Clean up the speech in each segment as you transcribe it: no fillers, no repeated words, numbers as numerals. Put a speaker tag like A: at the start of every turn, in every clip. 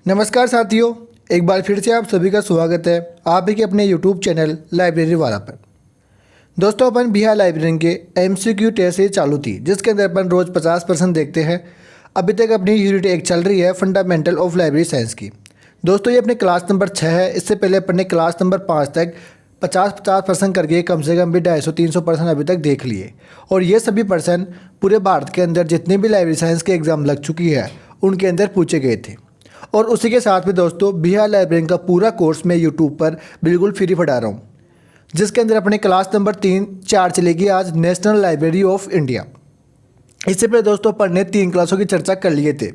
A: नमस्कार साथियों, एक बार फिर से आप सभी का स्वागत है आप ही के अपने YouTube चैनल लाइब्रेरी वाला पर। दोस्तों, अपन बिहार लाइब्रेरी के MCQ टेस्ट सीरीज चालू थी, जिसके अंदर अपन रोज़ 50% देखते हैं। अभी तक अपनी यूनिट 1 चल रही है फंडामेंटल ऑफ लाइब्रेरी साइंस की। दोस्तों, ये अपने क्लास नंबर 6 है। इससे पहले अपन ने क्लास नंबर 5 तक 50% करके कम से कम भी 250-300% अभी तक देख लिए। और ये सभी पर्सन पूरे भारत के अंदर जितने भी लाइब्रेरी साइंस के एग्ज़ाम लग चुकी है उनके अंदर पूछे गए थे। और उसी के साथ में दोस्तों, बिहार लाइब्रेरी का पूरा कोर्स मैं यूट्यूब पर बिल्कुल फ्री पढ़ा रहा हूँ, जिसके अंदर अपने क्लास नंबर 3-4 चलेगी आज नेशनल लाइब्रेरी ऑफ इंडिया। इससे पहले दोस्तों अपन ने 3 क्लासों की चर्चा कर लिए थे।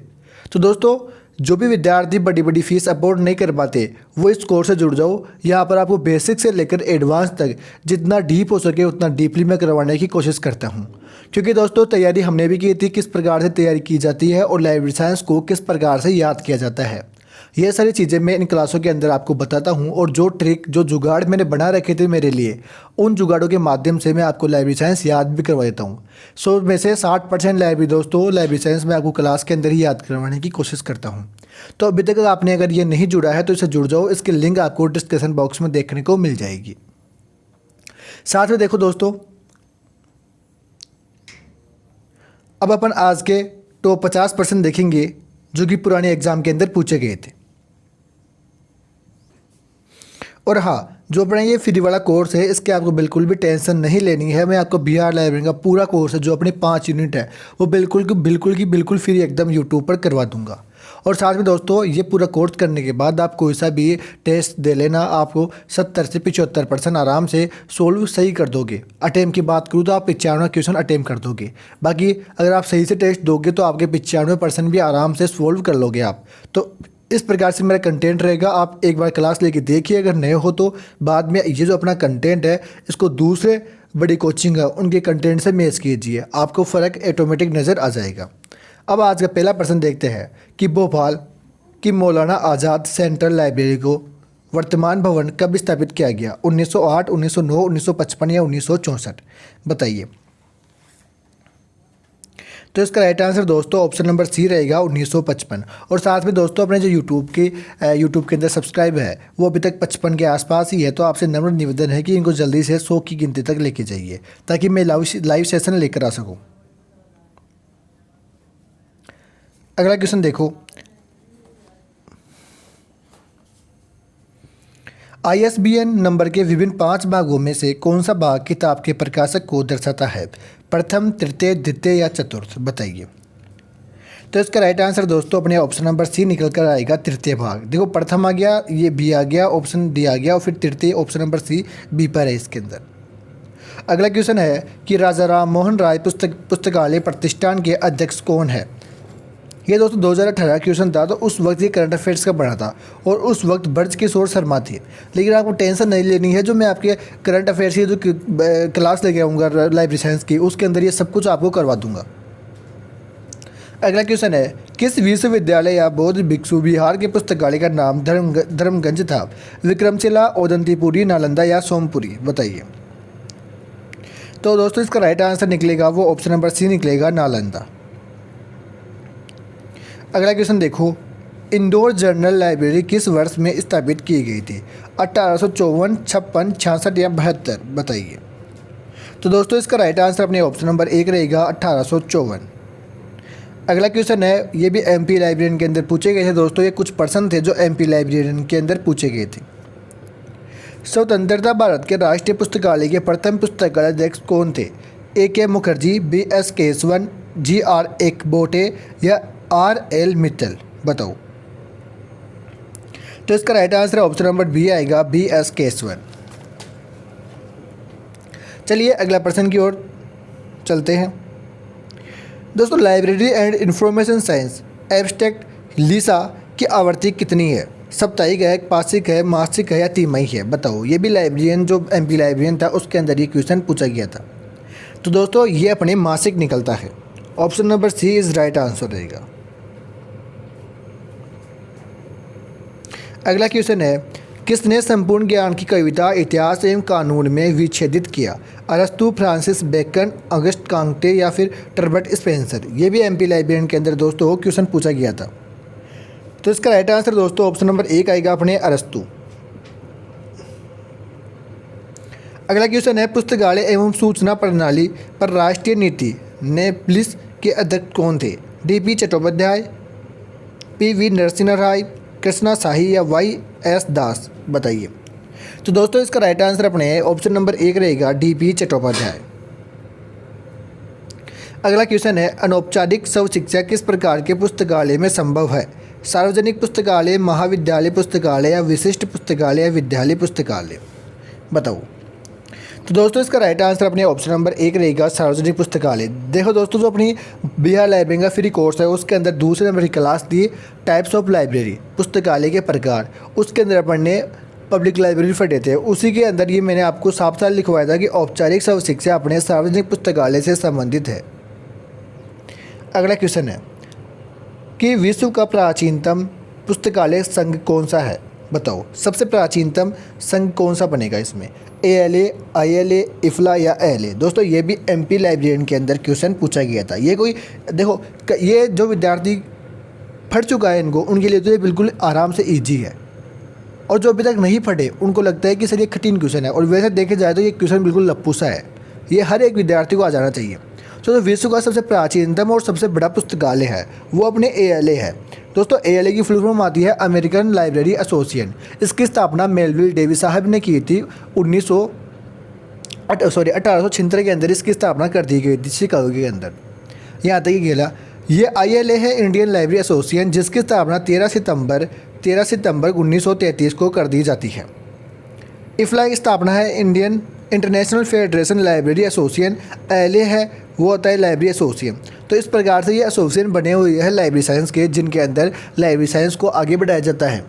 A: तो दोस्तों, जो भी विद्यार्थी बड़ी बड़ी फीस अफोर्ड नहीं कर पाते वो इस कोर्स से जुड़ जाओ। यहाँ पर आपको बेसिक से लेकर एडवांस तक जितना डीप हो सके उतना डीपली मैं करवाने की कोशिश करता हूँ। क्योंकि दोस्तों, तैयारी हमने भी की थी, किस प्रकार से तैयारी की जाती है और लाइब्रेरी साइंस को किस प्रकार से याद किया जाता है, ये सारी चीज़ें मैं इन क्लासों के अंदर आपको बताता हूँ। और जो ट्रिक जो जुगाड़ मैंने बना रखे थे मेरे लिए, उन जुगाड़ों के माध्यम से मैं आपको लाइब्रेरी साइंस याद भी करवा देता हूँ। सो में से 60% लाइब्रेरी साइंस मैं आपको क्लास के अंदर ही याद करवाने की कोशिश करता हूँ। तो अभी तक आपने अगर ये नहीं जुड़ा है तो इससे जुड़ जाओ। इसकी लिंक आपको डिस्क्रिप्शन बॉक्स में देखने को मिल जाएगी। साथ में देखो दोस्तों, अब अपन आज के टॉप 50% देखेंगे जो कि पुराने एग्जाम के अंदर पूछे गए थे। और हाँ, जो अपना ये फ्री वाला कोर्स है इसके आपको बिल्कुल भी टेंशन नहीं लेनी है। मैं आपको बिहार लाइब्रेरी का पूरा कोर्स है जो अपनी 5 यूनिट है वो बिल्कुल फ्री एकदम यूट्यूब पर करवा दूंगा। और साथ में दोस्तों, ये पूरा कोर्स करने के बाद आप कोई सा भी टेस्ट दे लेना, आपको 70 से 75% आराम से सोल्व सही कर दोगे। अटेम्प्ट की बात करूँ तो आप 95 क्वेश्चन अटेम्प्ट कर दोगे। बाकी अगर आप सही से टेस्ट दोगे तो आपके 95% भी आराम से सोल्व कर लोगे आप। तो इस प्रकार से मेरा कंटेंट रहेगा। आप एक बार क्लास लेके देखिए, अगर नए हो तो बाद में ये जो अपना कंटेंट है इसको दूसरे बड़ी कोचिंग है उनके कंटेंट से मैच कीजिए, आपको फ़र्क ऑटोमेटिक नज़र आ जाएगा। अब आज का पहला प्रश्न देखते हैं कि भोपाल की मौलाना आज़ाद सेंट्रल लाइब्रेरी को वर्तमान भवन कब स्थापित किया गया? 1908, 1909, 1955 या 1964? बताइए। तो इसका राइट आंसर दोस्तों ऑप्शन नंबर सी रहेगा, 1955। और साथ में दोस्तों, अपने जो यूट्यूब के अंदर सब्सक्राइब है वो अभी तक 55 के आसपास ही है। तो आपसे नम्र निवेदन है कि इनको जल्दी से 100 की गिनती तक लेके जाइए ताकि मैं लाइव सेशन लेकर आ सकूँ। अगला क्वेश्चन देखो, ISBN नंबर के विभिन्न 5 भागों में से कौन सा भाग किताब के प्रकाशक को दर्शाता है? प्रथम, तृतीय, द्वितीय या चतुर्थ? बताइए। तो इसका राइट आंसर दोस्तों अपने ऑप्शन नंबर सी निकल कर आएगा, तृतीय भाग। देखो, प्रथम आ गया, ये बी आ गया, ऑप्शन डी आ गया और फिर तृतीय ऑप्शन नंबर सी बी पर है इसके अंदर। अगला क्वेश्चन है कि राजा राम मोहन राय पुस्तकालय प्रतिष्ठान के अध्यक्ष कौन है? ये दोस्तों 2018 क्वेश्चन था, तो उस वक्त ये करंट अफेयर्स का बना था और उस वक्त ब्रज किशोर शर्मा थे। लेकिन आपको टेंशन नहीं लेनी है, जो मैं आपके करंट अफेयर्स की जो क्लास लेके आऊँगा लाइब्रेरी साइंस की, उसके अंदर ये सब कुछ आपको करवा दूंगा। अगला क्वेश्चन है, किस विश्वविद्यालय या बौद्ध भिक्षु विहार के पुस्तकालय का नाम धर्मगंज था? विक्रमशिला, ओदंतीपुरी, नालंदा या सोमपुरी? बताइए। तो दोस्तों, इसका राइट आंसर निकलेगा वो ऑप्शन नंबर सी निकलेगा, नालंदा। अगला क्वेश्चन देखो, इंदौर जनरल लाइब्रेरी किस वर्ष में स्थापित की गई थी? 1854, 56, 66 या 72? बताइए। तो दोस्तों, इसका राइट आंसर अपने ऑप्शन नंबर 1 रहेगा, 1854। अगला क्वेश्चन है, ये भी MP लाइब्रेरियन के अंदर पूछे गए थे दोस्तों। ये कुछ पर्सन थे जो MP लाइब्रेरियन के अंदर पूछे गए थे। स्वतंत्रता भारत के राष्ट्रीय पुस्तकालय के प्रथम पुस्तकालय अध्यक्ष कौन थे? AK Mukherjee, BS Keshavan, GR Ekbote या RL मित्तल? बताओ। तो इसका right answer option number B आएगा, BS केशवन। चलिए अगला प्रश्न की ओर चलते हैं। दोस्तों, library and information science abstract LISA की आवृत्ति कितनी है? साप्ताहिक है, पाक्षिक है, मासिक है या तिमाही है? बताओ। ये भी लाइब्रेरियन जो MP लाइब्रेरियन था उसके अंदर ये क्वेश्चन पूछा गया था। तो दोस्तों, ये अपने मासिक निकलता है। Option number C is right answer रहेगा। अगला क्वेश्चन है, किसने संपूर्ण ज्ञान की कविता इतिहास एवं कानून में विच्छेदित किया? अरस्तु, फ्रांसिस बेकन, अगस्ट कांटे या फिर टर्बट स्पेंसर? ये भी MP लाइब्रेरियन के अंदर दोस्तों क्वेश्चन पूछा गया था। तो इसका राइट आंसर दोस्तों ऑप्शन नंबर 1 आएगा अपने अरस्तु। अगला क्वेश्चन है, पुस्तकालय एवं सूचना प्रणाली पर राष्ट्रीय नीति नेप्लिस के अध्यक्ष कौन थे? डी.पी. चट्टोपाध्याय, पी.वी. नरसिम्हा राय, कृष्णा शाही या वाई.एस. दास? बताइए। तो दोस्तों इसका राइट आंसर अपने ऑप्शन नंबर 1 रहेगा डी.पी. चट्टोपाध्याय। अगला क्वेश्चन है, अनौपचारिक शव शिक्षा किस प्रकार के पुस्तकालय में संभव है? सार्वजनिक पुस्तकालय, महाविद्यालय पुस्तकालय या विशिष्ट पुस्तकालय या विद्यालय पुस्तकालय? बताओ। तो दोस्तों इसका राइट आंसर अपने ऑप्शन नंबर 1 रहेगा सार्वजनिक पुस्तकालय। देखो दोस्तों, जो अपनी बिहार लाइब्रेरी का फ्री कोर्स है उसके अंदर दूसरे नंबर की class the types of library, पुस्तकालय के प्रकार, उसके अंदर अपन ने पब्लिक लाइब्रेरी पढ़े थे। उसी के अंदर ये मैंने आपको साफ साफ लिखवाया था कि औपचारिक शव शिक्षा अपने सार्वजनिक पुस्तकालय से संबंधित है। अगला क्वेश्चन है कि विश्व का प्राचीनतम पुस्तकालय संघ कौन सा है? बताओ। सबसे प्राचीनतम संघ कौन सा बनेगा इसमें? ALA, ILA, IFLA या ALA? दोस्तों ये भी MP लाइब्रेरियन के अंदर क्वेश्चन पूछा गया था। ये कोई देखो, ये जो विद्यार्थी पढ़ चुका है इनको, उनके लिए तो ये बिल्कुल आराम से ईजी है, और जो अभी तक नहीं पढ़े उनको लगता है कि सर ये कठिन क्वेश्चन है, और वैसे देखे जाए तो ये क्वेश्चन बिल्कुल लप्पू सा है। ये हर एक विद्यार्थी को आ जाना चाहिए। तो विश्व का सबसे प्राचीनतम और सबसे बड़ा पुस्तकालय है वो अपने ALA है। दोस्तों ALA की फुल फॉर्म आती है अमेरिकन लाइब्रेरी एसोसिएशन। इसकी स्थापना मेलविल डेविस साहब ने की थी 1876 के अंदर इसकी स्थापना कर दी गई थी शिकागो के अंदर। यहाँ तक ही खेला। ये ILA है इंडियन लाइब्रेरी एसोसिएशन, जिसकी स्थापना 13 सितंबर 1933 को कर दी जाती है। IFLA की स्थापना है Indian international federation library association. ALA है वो होता है लाइब्रेरी एसोसिएशन। तो इस प्रकार से ये एसोसिएशन बने हुए हैं लाइब्रेरी साइंस के, जिनके अंदर लाइब्रेरी साइंस को आगे बढ़ाया जाता है।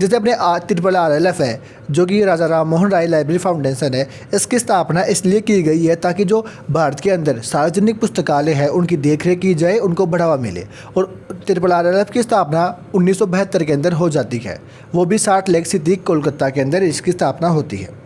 A: जैसे अपने RRLF है जो कि राजा राम मोहन राय लाइब्रेरी फाउंडेशन है। इसकी स्थापना इसलिए की गई है ताकि जो भारत के अंदर सार्वजनिक पुस्तकालय है उनकी देखरेख की जाए, उनको बढ़ावा मिले। और RRLF की स्थापना 1972 के अंदर हो जाती है, वो भी 60 लेक सिटी कोलकाता के अंदर इसकी स्थापना होती है।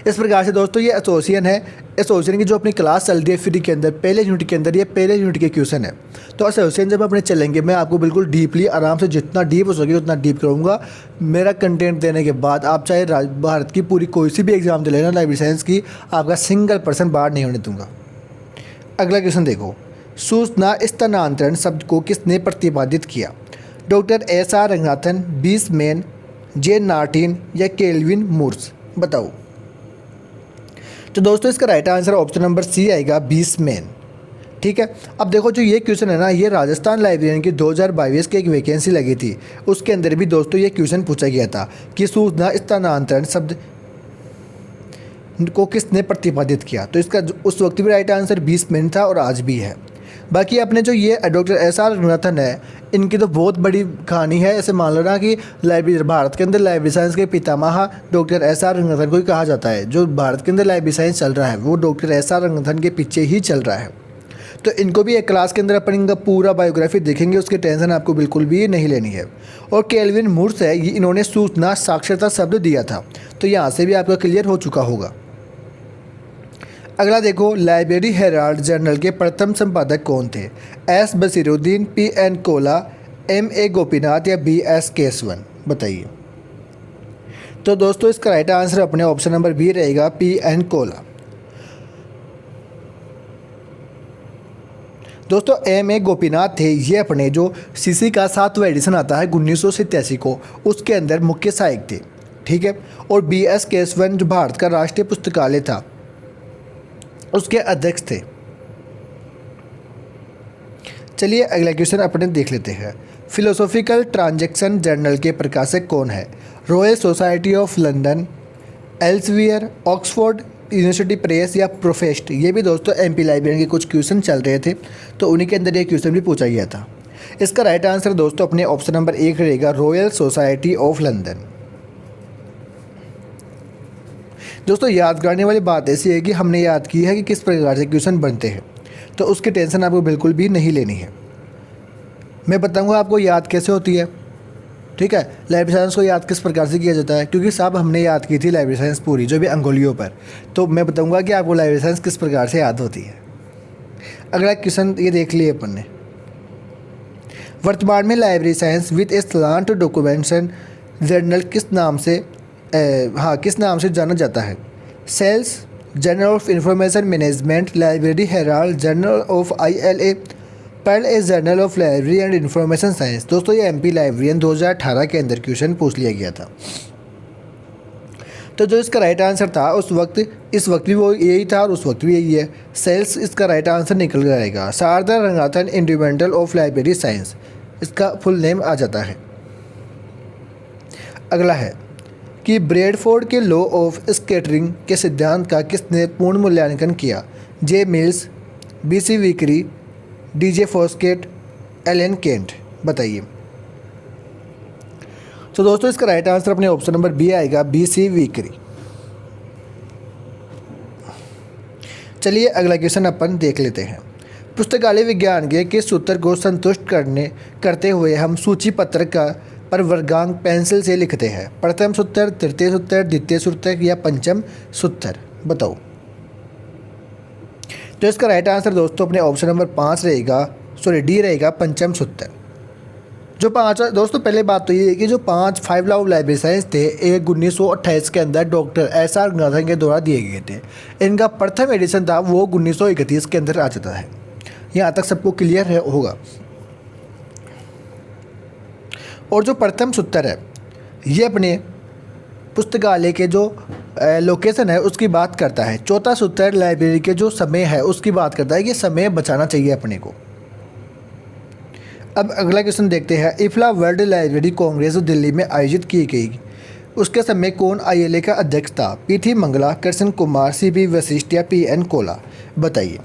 A: इस प्रकार से दोस्तों ये एसोसिएशन है। एसोसिएशन की जो अपनी क्लास चल रही है फ्री के अंदर, पहले यूनिट के अंदर, ये पहले यूनिट के क्वेश्चन है। तो एसोसिएशन जब अपने चलेंगे मैं आपको बिल्कुल डीपली आराम से जितना डीप हो सके उतना डीप करूँगा। मेरा कंटेंट देने के बाद आप चाहे भारत की पूरी कोई सी भी एग्जाम दे लेना लाइब्रेरी साइंस की, आपका सिंगल% बाहर नहीं होने दूंगा। अगला क्वेश्चन देखो, सूचना स्थानांतरण शब्द को किसने प्रतिपादित किया? डॉक्टर SR रंगनाथन, बीस मैन, जे नार्टिन या केल्विन मूर्स? बताओ। तो दोस्तों इसका right answer option number C आएगा, बीस मैन। ठीक है। अब देखो जो ये क्वेश्चन है ना, ये राजस्थान लाइब्रेरियन की 2022 की एक वैकेंसी लगी थी, उसके अंदर भी दोस्तों ये क्वेश्चन पूछा गया था कि सूचना स्थानांतरण शब्द को किसने प्रतिपादित किया। तो इसका उस वक्त भी राइट आंसर 20 मैन था और आज भी है। बाकी अपने जो ये डॉक्टर SR रंगनाथन है, इनकी तो बहुत बड़ी कहानी है। ऐसे मान लो ना कि लाइब्रेरी भारत के अंदर लाइब्रेरी साइंस के पितामह डॉक्टर SR रंगनाथन को ही कहा जाता है। जो भारत के अंदर लाइब्रेरी साइंस चल रहा है वो डॉक्टर SR रंगनाथन के पीछे ही चल रहा है। तो इनको भी एक क्लास के अंदर अपन इनका पूरा बायोग्राफी देखेंगे, उसकी टेंशन आपको बिल्कुल भी नहीं लेनी है। और केल्विन मूर्स है, ये इन्होंने सूचना साक्षरता शब्द दिया था। तो यहाँ से भी आपका क्लियर हो चुका होगा। अगला देखो, लाइब्रेरी हेराल्ड जर्नल के प्रथम संपादक कौन थे? S बसीरुद्दीन, P.N. Cola, M.A. Gopinath या B.S. केशवन? बताइए। तो दोस्तों इसका राइट आंसर अपने ऑप्शन नंबर B रहेगा, P.N. कोला। दोस्तों M.A. गोपीनाथ थे, ये अपने जो CC का 7वां एडिशन आता है 1987 को, उसके अंदर मुख्य सहायक थे। ठीक है। और B.S. केशवन जो भारत का राष्ट्रीय पुस्तकालय था उसके अध्यक्ष थे। चलिए अगला क्वेश्चन अपने देख लेते हैं। फिलोसॉफिकल ट्रांजैक्शन जर्नल के प्रकाशक कौन है? Royal Society of London, Elsevier, Oxford University Press या प्रोफेस्ट? ये भी दोस्तों MP लाइब्रेरी के कुछ क्वेश्चन चल रहे थे, तो उन्हीं के अंदर ये क्वेश्चन भी पूछा गया था। इसका राइट आंसर दोस्तों अपने ऑप्शन नंबर 1 रहेगा, रॉयल सोसाइटी ऑफ लंदन। दोस्तों याद करने वाली बात ऐसी है कि हमने याद की है कि किस प्रकार से क्वेश्चन बनते हैं, तो उसकी टेंशन आपको बिल्कुल भी नहीं लेनी है। मैं बताऊंगा आपको याद कैसे होती है। ठीक है। लाइब्रेरी साइंस को याद किस प्रकार से किया जाता है, क्योंकि साहब हमने याद की थी लाइब्रेरी साइंस पूरी, जो भी अंगुलियों पर। तो मैं बताऊंगा कि आपको लाइब्रेरी साइंस किस प्रकार से याद होती है। अगला क्वेश्चन ये देख लिए अपन ने। वर्तमान में library science with a slant documentation journal किस नाम से जाना जाता है? SRELS, journal of information management, library herald, journal of ILA, Pearl a journal of library and information science. दोस्तों ये MP लाइब्रेरियन 2018 के अंदर क्वेश्चन पूछ लिया गया था। तो जो इसका राइट आंसर था इस वक्त भी वो यही था और उस वक्त भी यही है। सेल्स इसका राइट आंसर निकल जाएगा। शारदा रंगाथन इंडिपेंडल ऑफ लाइब्रेरी साइंस इसका फुल नेम आ जाता है। अगला है कि ब्रैडफोर्ड के लॉ ऑफ स्कैटरिंग के सिद्धांत का किसने पूर्ण मूल्यांकन किया? J Mills, BC Vickery, DJ Foskett, Alan Kent. बताइए। तो दोस्तों इसका राइट आंसर अपने ऑप्शन नंबर बी आएगा, BC वीकरी। चलिए अगला क्वेश्चन अपन देख लेते हैं। पुस्तकालय विज्ञान के किस सूत्र को संतुष्ट करते हुए हम सूची पत्रक पर वर्गांक पेंसिल से लिखते हैं? प्रथम सूत्र, तृतीय सूत्र, द्वितीय सूत्र या पंचम सूत्र? बताओ। तो इसका राइट आंसर दोस्तों अपने ऑप्शन नंबर 5 रहेगा, डी रहेगा, पंचम सूत्र। जो 5 दोस्तों पहले बात तो ये है कि जो 5 लॉ ऑफ लाइब्रेरी साइंस थे एक 1928 के अंदर डॉक्टर SR रंगाथन के द्वारा दिए गए थे। इनका प्रथम एडिशन था वो 1931 के अंदर आ जाता है। यहाँ तक सबको क्लियर होगा। और जो प्रथम सूत्र है ये अपने पुस्तकालय के जो लोकेशन है उसकी बात करता है। चौथा सूत्र लाइब्रेरी के जो समय है उसकी बात करता है कि समय बचाना चाहिए अपने को। अब अगला क्वेश्चन देखते हैं। इफ्ला वर्ल्ड लाइब्रेरी कांग्रेस दिल्ली में आयोजित की गई, उसके समय कौन ILA का अध्यक्ष था? PT मंगला, कृष्ण कुमार, CP वशिष्ठ या PN कोला? बताइए।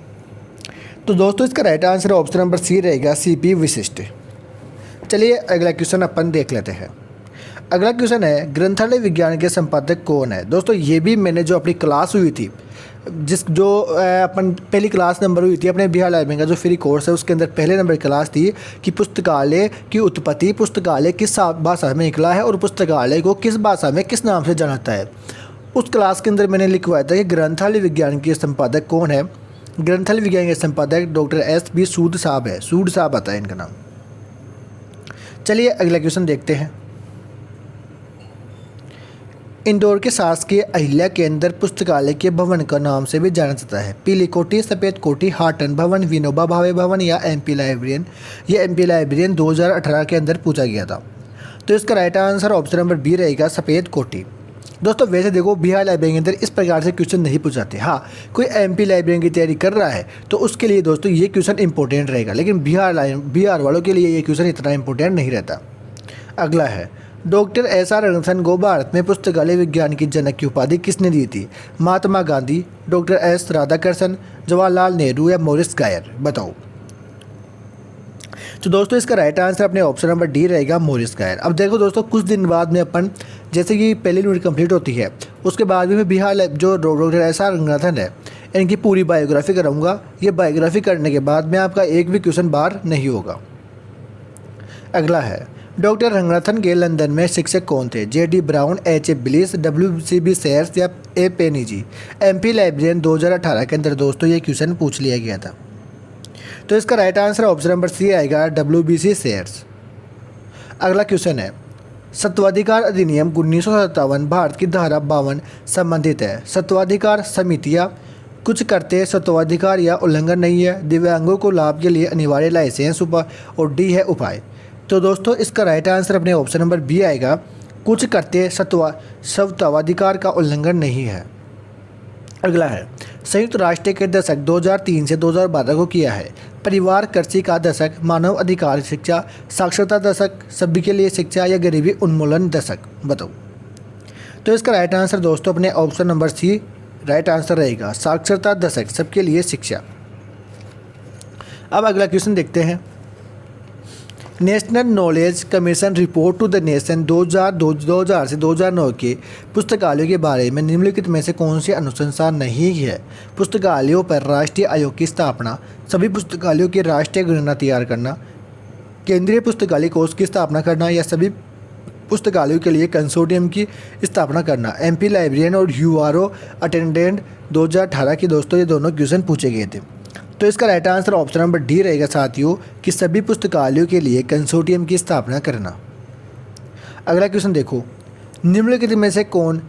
A: तो दोस्तों इसका right answer option number C रहेगा, CP वशिष्ठ। चलिए अगला क्वेश्चन अपन देख लेते हैं। अगला क्वेश्चन है ग्रंथालय विज्ञान के संपादक कौन है? दोस्तों ये भी मैंने जो अपनी क्लास हुई थी अपन पहली क्लास नंबर हुई थी अपने बिहार लाइब्रेरी का जो फ्री कोर्स है उसके अंदर पहले नंबर क्लास थी कि पुस्तकालय की उत्पत्ति, पुस्तकालय किस भाषा में निकला है और पुस्तकालय को किस भाषा में किस नाम से जाना जाता है। उस क्लास के अंदर मैंने लिखवाया था कि ग्रंथालय विज्ञान के संपादक कौन है। ग्रंथालय विज्ञान के संपादक डॉक्टर SB सूद साहब है। सूद साहब आता है इनका नाम। चलिए अगला क्वेश्चन देखते हैं। इंदौर के शासकीय अहिल्या केंद्र पुस्तकालय के भवन का नाम से भी जाना जाता है? पीली कोठी, सफ़ेद कोठी, हाटन भवन, विनोबा भावे भवन या MP लाइब्रेरियन? ये MP लाइब्रेरियन 2018 के अंदर पूछा गया था। तो इसका right answer option number B रहेगा, सफ़ेद कोठी। दोस्तों वैसे देखो बिहार लाइब्रेरी के अंदर इस प्रकार से क्वेश्चन नहीं पूछाते। हाँ कोई MP लाइब्रेरी की तैयारी कर रहा है तो उसके लिए दोस्तों ये क्वेश्चन इंपॉर्टेंट रहेगा, लेकिन बिहार वालों के लिए ये क्वेश्चन इतना इंपॉर्टेंट नहीं रहता। अगला है डॉक्टर SR रंगाथन को भारत में पुस्तकालय विज्ञान की जनक की उपाधि किसने दी थी? महात्मा गांधी, डॉक्टर S राधाकृष्णन, जवाहरलाल नेहरू या मॉरिस गायर? बताओ। तो दोस्तों इसका राइट आंसर अपने ऑप्शन नंबर D रहेगा, मॉरिस गायर। अब देखो दोस्तों कुछ दिन बाद में अपन जैसे कि पहली यूनिट कंप्लीट होती है उसके बाद भी मैं बिहार जो डॉक्टर SR रंगाथन है इनकी पूरी बायोग्राफी कराऊंगा। ये बायोग्राफी करने के बाद में आपका एक भी क्वेश्चन बाहर नहीं होगा। अगला है डॉक्टर रंगाथन के लंदन में शिक्षक कौन थे? JD brown, HA bliss, WCB shares या A पेनीजी? MP लाइब्रेरियन 2018 के अंदर दोस्तों ये क्वेश्चन पूछ लिया गया था। तो इसका right answer option number C आएगा, WBC सेयर्स। अगला क्वेश्चन है सत्वाधिकार अधिनियम 1957 भारत की धारा 52 संबंधित है। सत्वाधिकार समितियाँ कुछ करते सत्वाधिकार या उल्लंघन नहीं है। दिव्यांगों को लाभ के लिए अनिवार्य लाइसेंस और D है उपाय। तो दोस्तों इसका राइट आंसर अपने ऑप्शन नंबर B आएगा, कुछ करते सत्वाधिकार का उल्लंघन नहीं है। अगला है संयुक्त राष्ट्र के दशक 2003 से 2012 को किया है। परिवार कृषि का दशक, मानव अधिकार शिक्षा, साक्षरता दशक, सभी के लिए शिक्षा या गरीबी उन्मूलन दशक? बताओ। तो इसका राइट आंसर दोस्तों अपने option number C right answer रहेगा, साक्षरता दशक, सबके लिए शिक्षा। अब अगला क्वेश्चन देखते हैं। National knowledge commission report to the nation 2000 से 2009 के पुस्तकालयों के बारे में निम्नलिखित में से कौन सी अनुशंसा नहीं है? पुस्तकालयों पर राष्ट्रीय आयोग की स्थापना, सभी पुस्तकालयों की राष्ट्रीय गणना तैयार करना, केंद्रीय पुस्तकालय कोष की स्थापना करना या सभी पुस्तकालयों के लिए कंसोर्टियम की स्थापना करना? MP लाइब्रेरियन और URO अटेंडेंट 2018 की दोस्तों ये दोनों क्वेश्चन पूछे गए थे। तो इसका right answer option number D रहेगा साथियों कि सभी पुस्तकालयों के लिए कंसोर्टियम की स्थापना करना। अगला क्वेश्चन देखो, निम्नलिखित में से कौन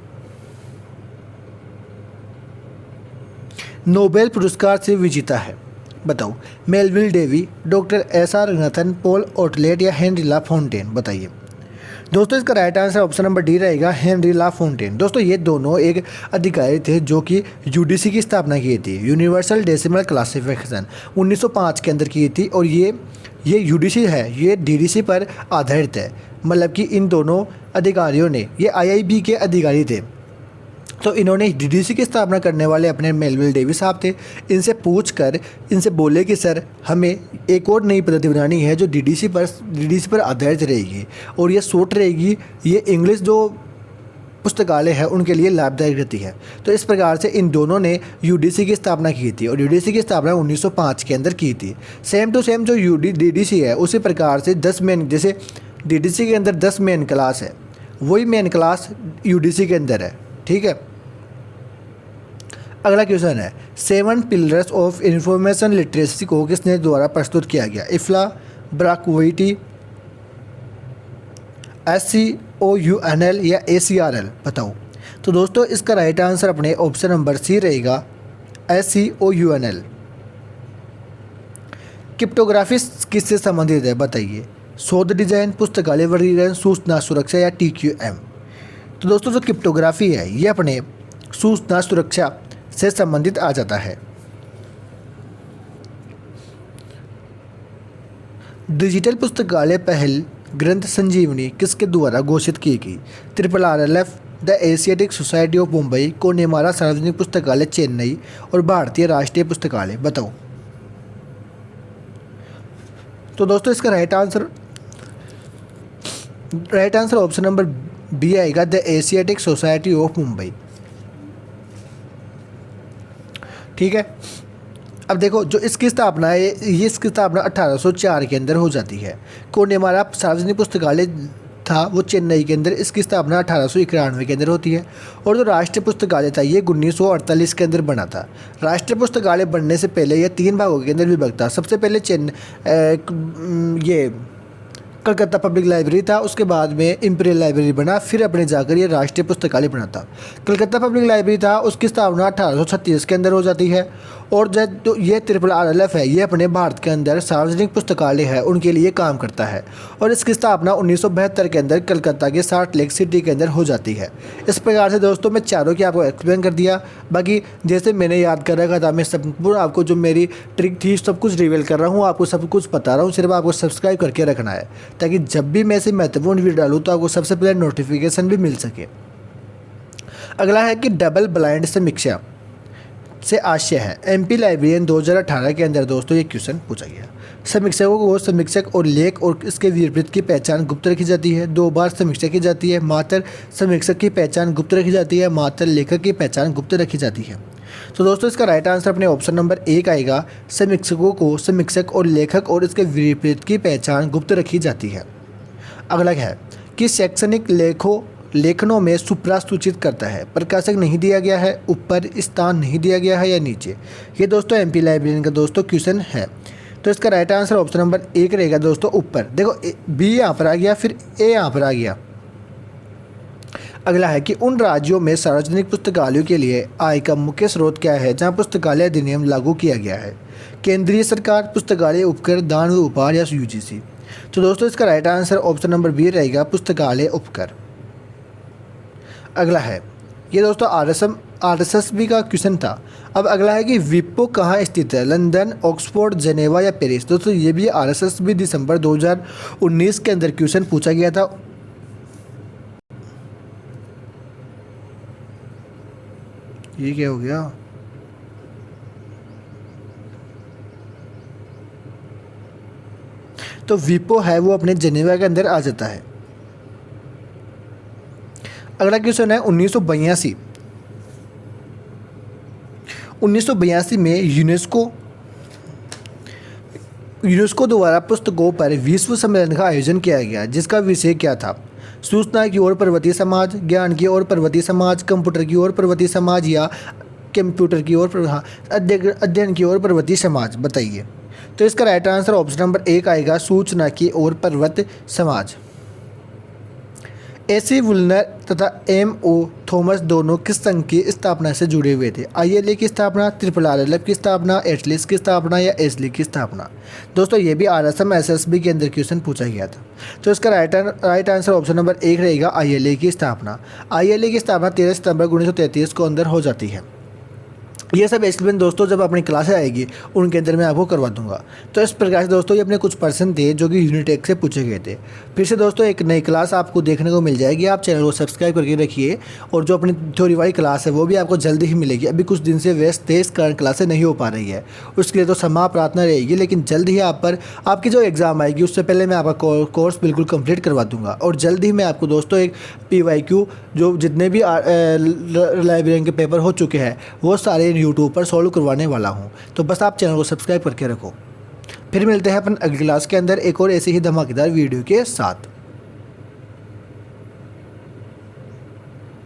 A: नोबेल पुरस्कार से विजेता है? बताओ, Melvil Dewey, doctor S R Ranganathan, Paul Otlet या हेनरी ला फोंटेन? बताइए दोस्तों। इसका right answer option number D रहेगा हेनरी ला फोंटेन। दोस्तों ये दोनों एक अधिकारी थे जो कि यूडीसी की स्थापना की थी, यूनिवर्सल डेसिमल क्लासिफिकेशन 1905 के अंदर की थी। और ये यूडीसी है, ये डीडीसी पर आधारित है। मतलब कि इन दोनों अधिकारियों ने, ये आईआईबी के अधिकारी थे, तो इन्होंने डीडीसी की स्थापना करने वाले अपने मेलविल डेवी साहब थे। इनसे पूछकर इनसे बोले कि सर हमें एक और नई पद्धति बनानी है जो डीडीसी पर आधारित रहेगी और ये शॉर्ट रहेगी, ये इंग्लिश जो पुस्तकालय है उनके लिए लाभदायक रहती है। तो इस प्रकार से इन दोनों ने यूडीसी की स्थापना की थी और यूडीसी की स्थापना 1905 के अंदर की थी। सेम टू सेम जो डीडीसी है उसी प्रकार से 10 मेन, जैसे डीडीसी के अंदर 10 मेन क्लास है, वही मेन क्लास यूडीसी के अंदर है। ठीक है। अगला क्वेश्चन है, 7 पिलर्स ऑफ इंफॉर्मेशन लिटरेसी को किसने द्वारा प्रस्तुत किया गया? इफ्ला, ब्राकविटी, SCOUNL या ACRL? बताओ। तो दोस्तों इसका राइट आंसर अपने ऑप्शन नंबर सी रहेगा SCOUNL। क्रिप्टोग्राफी किससे संबंधित है? बताइए। शोध डिजाइन, पुस्तकालय वर्गीकरण, सूचना सुरक्षा या TQM? तो दोस्तों जो क्रिप्टोग्राफी है ये अपने सूचना सुरक्षा से संबंधित आ जाता है। डिजिटल पुस्तकालय पहल ग्रंथ संजीवनी किसके द्वारा घोषित की गई? RRRF, the Asiatic Society of Mumbai, Connemara सार्वजनिक पुस्तकालय चेन्नई और भारतीय राष्ट्रीय पुस्तकालय? बताओ। तो दोस्तों इसका right answer option number B आएगा, the Asiatic Society of Mumbai. ठीक है। अब देखो जो इसकी स्थापना है, ये इसकी स्थापना 1804 के अंदर हो जाती है। कोनेमारा सार्वजनिक पुस्तकालय था वो चेन्नई के अंदर, इसकी स्थापना 1891 के अंदर होती है। और जो राष्ट्रीय पुस्तकालय था ये 1948 के अंदर बना था। राष्ट्रीय पुस्तकालय बनने से पहले यह 3 भागों के अंदर विभक्त था। सबसे पहले ये कलकत्ता पब्लिक लाइब्रेरी था, उसके बाद में इंपीरियल लाइब्रेरी बना, फिर अपने जाकर ये राष्ट्रीय पुस्तकालय बना था। कलकत्ता पब्लिक लाइब्रेरी था उसकी स्थापना 1836 के अंदर हो जाती है। और जो ये RRRF है ये अपने भारत के अंदर सार्वजनिक पुस्तकालय है उनके लिए काम करता है और इसकी स्थापना 1972 के अंदर कलकत्ता के साल्ट लेक सिटी के अंदर हो जाती है। इस प्रकार से दोस्तों मैं चारों की आपको एक्सप्लेन कर दिया। बाकी जैसे मैंने याद कर रखा था, मैं संपूर्ण आपको जो मेरी ट्रिक थी सब कुछ रिवील कर रहा हूँ, आपको सब कुछ बता रहा हूँ। सिर्फ आपको सब्सक्राइब करके रखना है ताकि जब भी मैं ऐसे महत्वपूर्ण वीडियो डालूँ तो आपको सबसे पहले नोटिफिकेशन भी मिल सके। अगला है कि डबल ब्लाइंड समीक्षा से आशय है। MP लाइब्रेरियन 2018 के अंदर दोस्तों ये क्वेश्चन पूछा गया। समीक्षकों को समीक्षक और लेख और इसके विपरीत की पहचान गुप्त रखी जाती है। 2 बार समीक्षा की जाती है। मात्र समीक्षक की पहचान गुप्त रखी जाती है, मात्र लेखक की पहचान गुप्त रखी जाती है। तो दोस्तों इसका राइट आंसर अपने ऑप्शन नंबर 1 आएगा, समीक्षकों को समीक्षक और लेखक और इसके विपरीत की पहचान गुप्त रखी जाती है। अगला है कि शैक्षणिक लेखनों में सुप्रा सूचित करता है। प्रकाशक नहीं दिया गया है, ऊपर स्थान नहीं दिया गया है या नीचे? ये दोस्तों MP लाइब्रेरियन का दोस्तों क्वेश्चन है। तो इसका राइट आंसर ऑप्शन नंबर 1 रहेगा दोस्तों, ऊपर। देखो B यहाँ पर आ गया, फिर A यहाँ पर आ गया। अगला है कि उन राज्यों में सार्वजनिक पुस्तकालयों के लिए आय का मुख्य स्रोत क्या है जहाँ पुस्तकालय अधिनियम लागू किया गया है? केंद्रीय सरकार, पुस्तकालय उपकर, दान व उपहार या UGC? तो दोस्तों इसका right answer option number B रहेगा, पुस्तकालय उपकर। अगला है ये दोस्तों RSSB का क्वेश्चन था। अब अगला है कि विपो कहाँ स्थित है? लंदन, ऑक्सफोर्ड, जेनेवा या पेरिस? दोस्तों ये भी RSSB दिसंबर 2019 के अंदर क्वेश्चन पूछा गया था। ये क्या हो गया? तो विपो है वो अपने जेनेवा के अंदर आ जाता है। अगला क्वेश्चन है 1982 में यूनेस्को द्वारा पुस्तकों पर विश्व सम्मेलन का आयोजन किया गया जिसका विषय क्या था? सूचना की ओर पर्वतीय समाज, ज्ञान की ओर पर्वतीय समाज, कंप्यूटर की ओर पर्वतीय समाज या कंप्यूटर की ओर अध्ययन की ओर प्रवृत्ति समाज, बताइए। तो इसका राइट आंसर ऑप्शन नंबर 1 आएगा, सूचना की ओर प्रवृत्ति समाज। एसी वुलनर तथा M.O. थॉमस दोनों किस संघ की स्थापना से जुड़े हुए थे? ILA की स्थापना, RRR की स्थापना, एटलिस की स्थापना या एसली की स्थापना? दोस्तों ये भी RSM SSB के अंदर क्वेश्चन पूछा गया था। तो इसका राइट आंसर ऑप्शन नंबर 1 रहेगा, ILA की स्थापना। ILA की स्थापना 13 सितंबर 1933 को अंदर हो जाती है। ये सब एक्सप्लेन दोस्तों जब अपनी क्लासें आएगी उनके अंदर मैं आपको करवा दूंगा। तो इस प्रकार से दोस्तों ये अपने कुछ पर्सन थे जो कि यूनिट 1 से पूछे गए थे। फिर से दोस्तों एक नई क्लास आपको देखने को मिल जाएगी, आप चैनल को सब्सक्राइब करके रखिए। और जो अपनी थ्योरी वाली क्लास है वो भी आपको जल्दी ही मिलेगी। अभी कुछ दिन से व्यस्त थे, इस कारण क्लासें नहीं हो पा रही है, उसके लिए तो क्षमा प्रार्थना रहेगी। लेकिन जल्द ही आप पर आपकी जो एग्ज़ाम आएगी उससे पहले मैं आपका कोर्स बिल्कुल कंप्लीट करवा दूंगा। और जल्द ही मैं आपको दोस्तों एक PYQ जो जितने भी लाइब्रेरियन के पेपर हो चुके हैं वो सारे यूट्यूब पर सॉल्व करवाने वाला हूं। तो बस आप चैनल को सब्सक्राइब करके रखो। फिर मिलते हैं अपन अगली क्लास के अंदर एक और ऐसी ही धमाकेदार वीडियो के साथ।